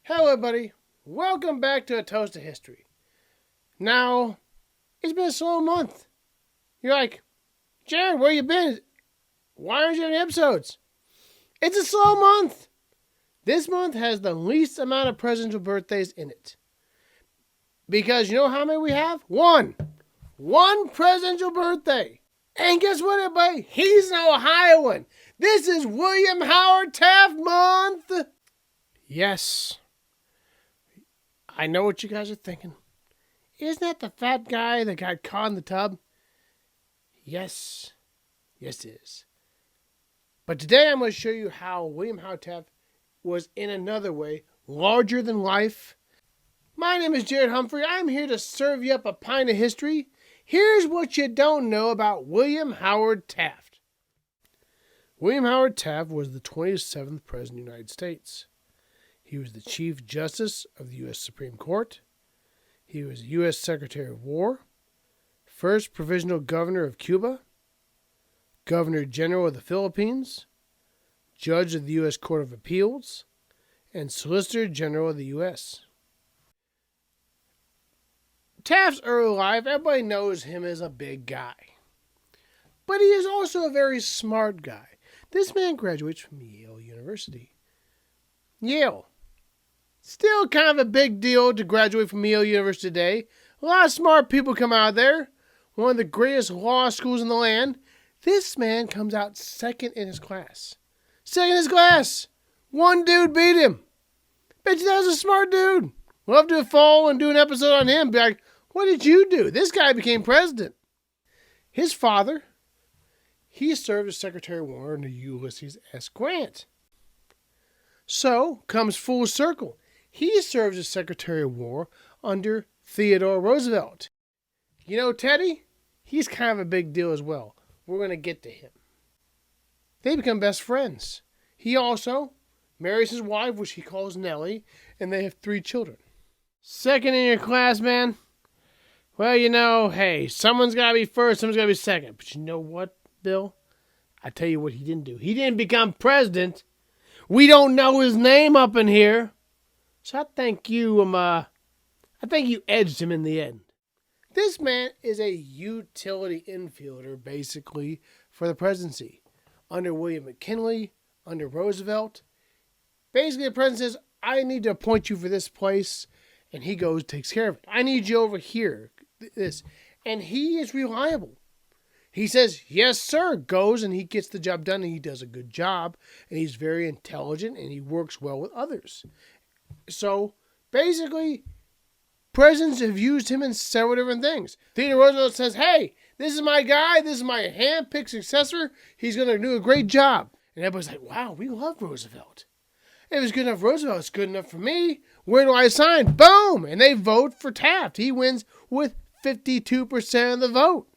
Hello, everybody. Welcome back to A Toast to History. Now, it's been a slow month. You're like, Jared, where you been? Why aren't you having episodes? It's a slow month. This month has the least amount of presidential birthdays in it. Because you know how many we have? One. One presidential birthday. And guess what, everybody? He's an Ohioan. This is William Howard Taft month. Yes. I know what you guys are thinking. Isn't that the fat guy that got caught in the tub? Yes. Yes, it is. But today I'm going to show you how William Howard Taft was, in another way, larger than life. My name is Jared Humphrey. I'm here to serve you up a pint of history. Here's what you don't know about William Howard Taft. William Howard Taft was the 27th President of the United States. He was the Chief Justice of the U.S. Supreme Court. He was U.S. Secretary of War, First Provisional Governor of Cuba, Governor General of the Philippines, Judge of the U.S. Court of Appeals, and Solicitor General of the U.S. Taft's early life, everybody knows him as a big guy. But he is also a very smart guy. This man graduates from Yale University. Yale. Still kind of a big deal to graduate from Yale University today. A lot of smart people come out of there. One of the greatest law schools in the land. This man comes out second in his class. Second in his class. One dude beat him. Bet you that was a smart dude. Love to follow and do an episode on him. Be like, what did you do? This guy became president. His father, he served as Secretary of War under Ulysses S. Grant. So, comes full circle. He serves as Secretary of War under Theodore Roosevelt. You know Teddy? He's kind of a big deal as well. We're going to get to him. They become best friends. He also marries his wife, which he calls Nellie, and they have 3 children. Second in your class, man? Well, you know, hey, someone's got to be first, someone's got to be second. But you know what, Bill? I tell you what he didn't do. He didn't become president. We don't know his name up in here. So I think you edged him in the end. This man is a utility infielder, basically, for the presidency. Under William McKinley, under Roosevelt. Basically, the president says, I need to appoint you for this place. And he goes, takes care of it. I need you over here. This. And he is reliable. He says, yes, sir, goes, and he gets the job done, and he does a good job, and he's very intelligent, and he works well with others. So, basically, presidents have used him in several different things. Theodore Roosevelt says, hey, this is my guy, this is my hand-picked successor, he's going to do a great job. And everybody's like, wow, we love Roosevelt. If it's good enough for Roosevelt, it's good enough for me. Where do I sign? Boom! And they vote for Taft. He wins with 52% of the vote.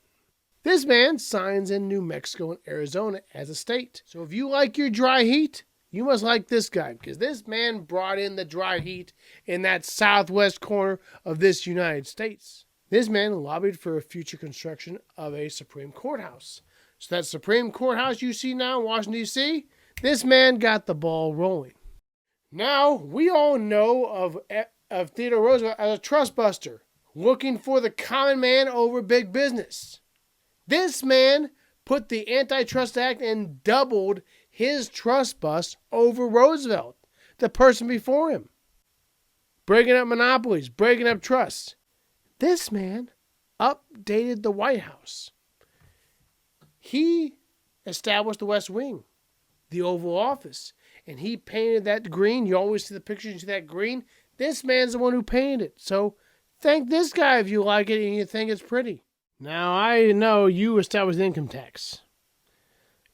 This man signs in New Mexico and Arizona as a state. So if you like your dry heat, you must like this guy, because this man brought in the dry heat in that southwest corner of this United States. This man lobbied for a future construction of a Supreme Courthouse. So that Supreme Courthouse you see now in Washington, D.C., this man got the ball rolling. Now, we all know of Theodore Roosevelt as a trust buster, looking for the common man over big business. This man put the Antitrust Act and doubled his trust bust over Roosevelt, the person before him. Breaking up monopolies, breaking up trusts. This man updated the White House. He established the West Wing, the Oval Office, and he painted that green. You always see the pictures, you see that green. This man's the one who painted it. So thank this guy if you like it and you think it's pretty. Now, I know you established income tax.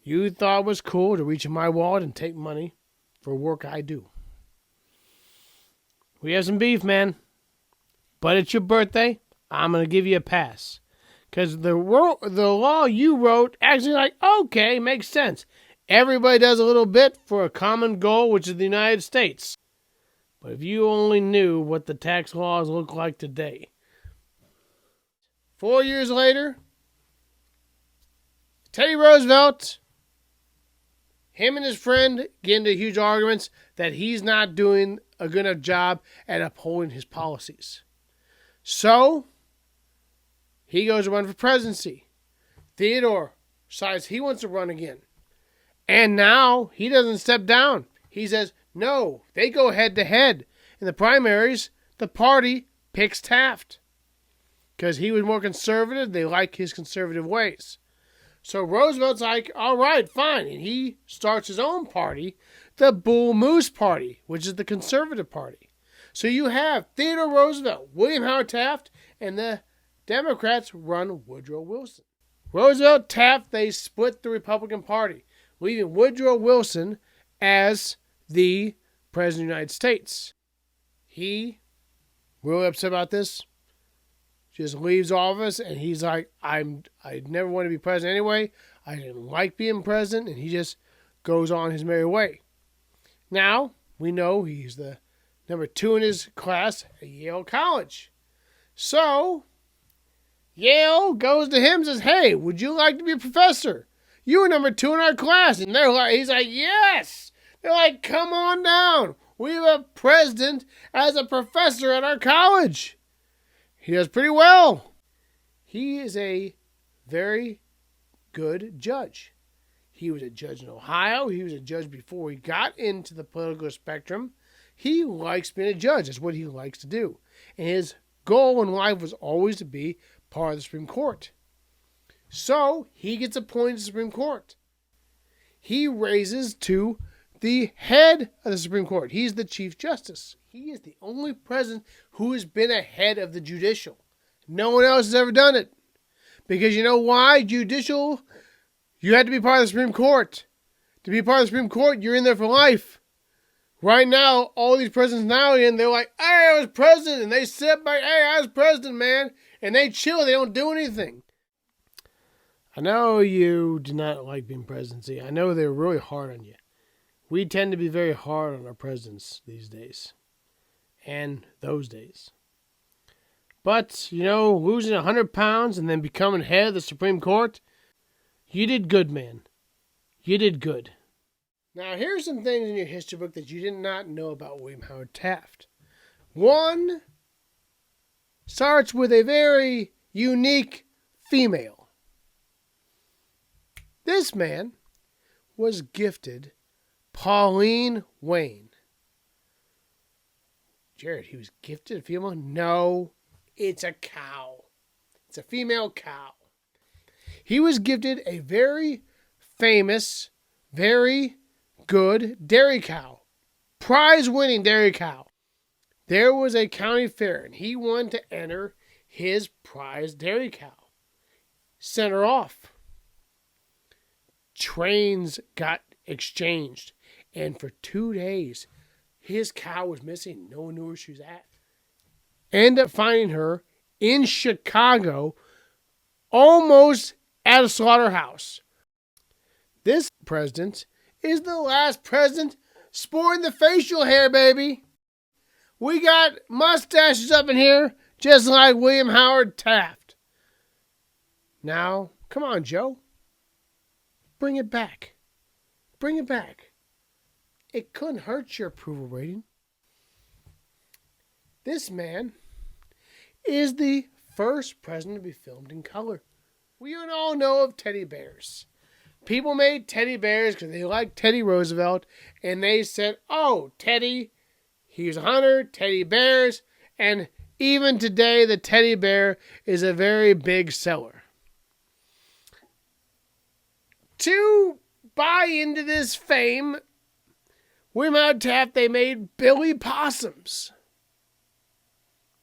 You thought it was cool to reach in my wallet and take money for work I do. We have some beef, man. But it's your birthday. I'm going to give you a pass. Because the law you wrote actually okay, makes sense. Everybody does a little bit for a common goal, which is the United States. But if you only knew what the tax laws look like today. 4 years later, Teddy Roosevelt, him and his friend get into huge arguments that he's not doing a good enough job at upholding his policies. So, he goes to run for presidency. Theodore decides he wants to run again. And now he doesn't step down. He says, no, they go head to head. In the primaries, the party picks Taft. Because he was more conservative, they like his conservative ways. So Roosevelt's like, all right, fine. And he starts his own party, the Bull Moose Party, which is the conservative party. So you have Theodore Roosevelt, William Howard Taft, and the Democrats run Woodrow Wilson. Roosevelt, Taft, they split the Republican Party, leaving Woodrow Wilson as the President of the United States. He, really upset about this, just leaves office, and he's like, I never want to be president anyway. I didn't like being president, and he just goes on his merry way. Now, we know he's the number 2 in his class at Yale College. So, Yale goes to him and says, hey, would you like to be a professor? You were number 2 in our class. And he's like, yes. They're like, come on down. We have a president as a professor at our college. He does pretty well. He is a very good judge. He was a judge in Ohio. He was a judge before he got into the political spectrum. He likes being a judge. That's what he likes to do. And his goal in life was always to be part of the Supreme Court. So he gets appointed to the Supreme Court. He raises to the head of the Supreme Court. He's the Chief Justice. He is the only president who has been a head of the judicial. No one else has ever done it. Because you know why? Judicial, you had to be part of the Supreme Court. To be part of the Supreme Court, you're in there for life. Right now, all these presidents now they're like, hey, I was president. And they sit back, hey, I was president, man. And they chill. They don't do anything. I know you do not like being presidency. I know they're really hard on you. We tend to be very hard on our presidents these days. And those days. But, losing 100 pounds and then becoming head of the Supreme Court, you did good, man. You did good. Now, here's some things in your history book that you did not know about William Howard Taft. One starts with a very unique female. This man was gifted Pauline Wayne. Jared, he was gifted a female? No, it's a cow. It's a female cow. He was gifted a very famous, very good dairy cow. Prize-winning dairy cow. There was a county fair, and he wanted to enter his prize dairy cow. Sent her off. Trains got exchanged, and for 2 days, his cow was missing. No one knew where she was at. Ended up finding her in Chicago, almost at a slaughterhouse. This president is the last president sporting the facial hair, baby. We got mustaches up in here, just like William Howard Taft. Now, come on, Joe. Bring it back. Bring it back. It couldn't hurt your approval rating. This man is the first president to be filmed in color. We all know of teddy bears. People made teddy bears because they liked Teddy Roosevelt, and they said, oh, Teddy, he's a hunter, teddy bears, and even today the teddy bear is a very big seller. To buy into this fame, William Howard Taft, they made Billy Possums.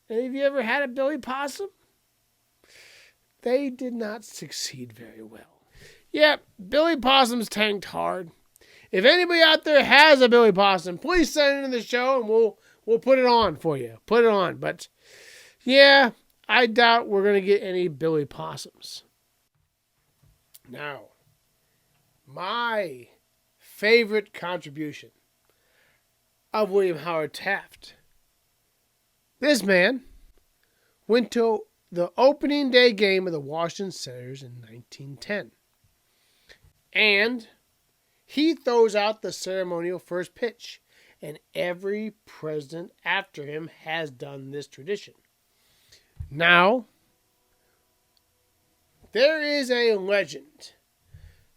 Any of you ever had a Billy Possum? They did not succeed very well. Yeah, Billy Possums tanked hard. If anybody out there has a Billy Possum, please send it in the show and we'll put it on for you. Put it on. But yeah, I doubt we're going to get any Billy Possums. Now, my favorite contribution of William Howard Taft. This man went to the opening day game of the Washington Senators in 1910. And he throws out the ceremonial first pitch. and every president after him has done this tradition. Now, there is a legend.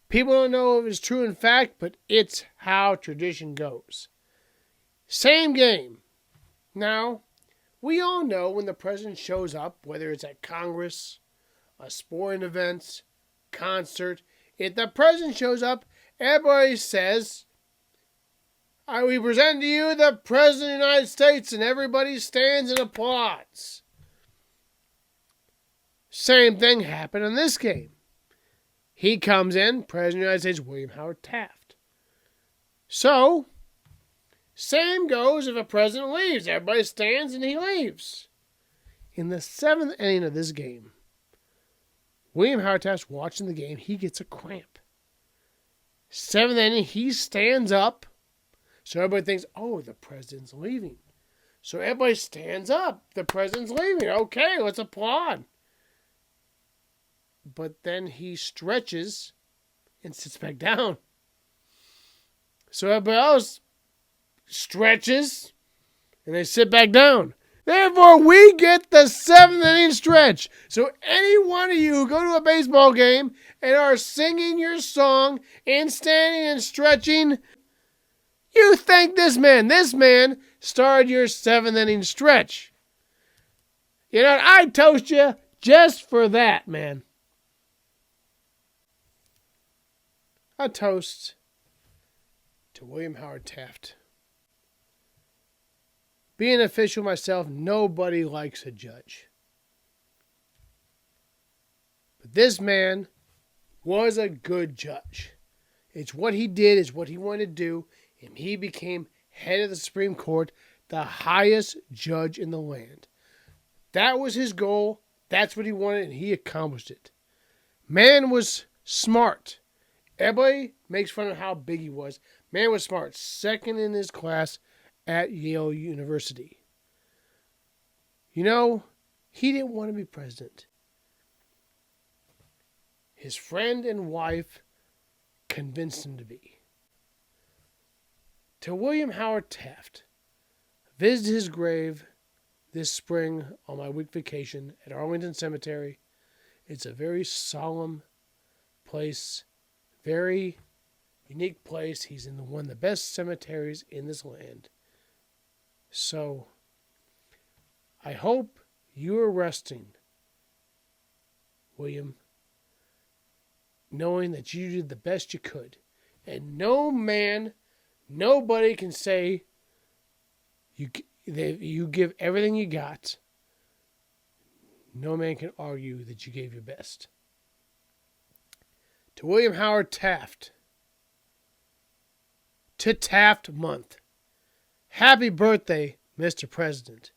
People don't know if it's true in fact, but it's how tradition goes. Same game. Now, we all know when the president shows up, whether it's at Congress, a sporting event, concert, if the president shows up, everybody says, we present to you the President of the United States, and everybody stands and applauds. Same thing happened in this game. He comes in, President of the United States, William Howard Taft. So, same goes if a president leaves. Everybody stands and he leaves. In the 7th inning of this game, William Howard Taft's watching the game. He gets a cramp. 7th inning, he stands up. So everybody thinks, oh, the president's leaving. So everybody stands up. The president's leaving. Okay, let's applaud. But then he stretches and sits back down. So everybody else stretches and they sit back down. Therefore, we get the 7th inning stretch. So any one of you who go to a baseball game and are singing your song and standing and stretching, you thank this man. This man started your 7th inning stretch. You know, I'd toast you just for that, man. A toast to William Howard Taft. Being an official myself, nobody likes a judge. But this man was a good judge. It's what he did, it's what he wanted to do, and he became head of the Supreme Court, the highest judge in the land. That was his goal, that's what he wanted, and he accomplished it. Man was smart. Everybody makes fun of how big he was. Man was smart. Second in his class at Yale University. You know, he didn't want to be president. His friend and wife convinced him to be. To William Howard Taft, visited his grave this spring on my week vacation at Arlington Cemetery. It's a very solemn place. Very unique place. He's in one of the best cemeteries in this land. So, I hope you are resting, William, knowing that you did the best you could. And nobody can say you give everything you got. No man can argue that you gave your best. To William Howard Taft. To Taft Month. Happy birthday, Mr. President.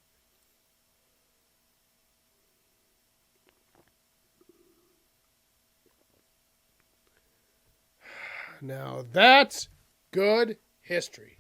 Now that's good history.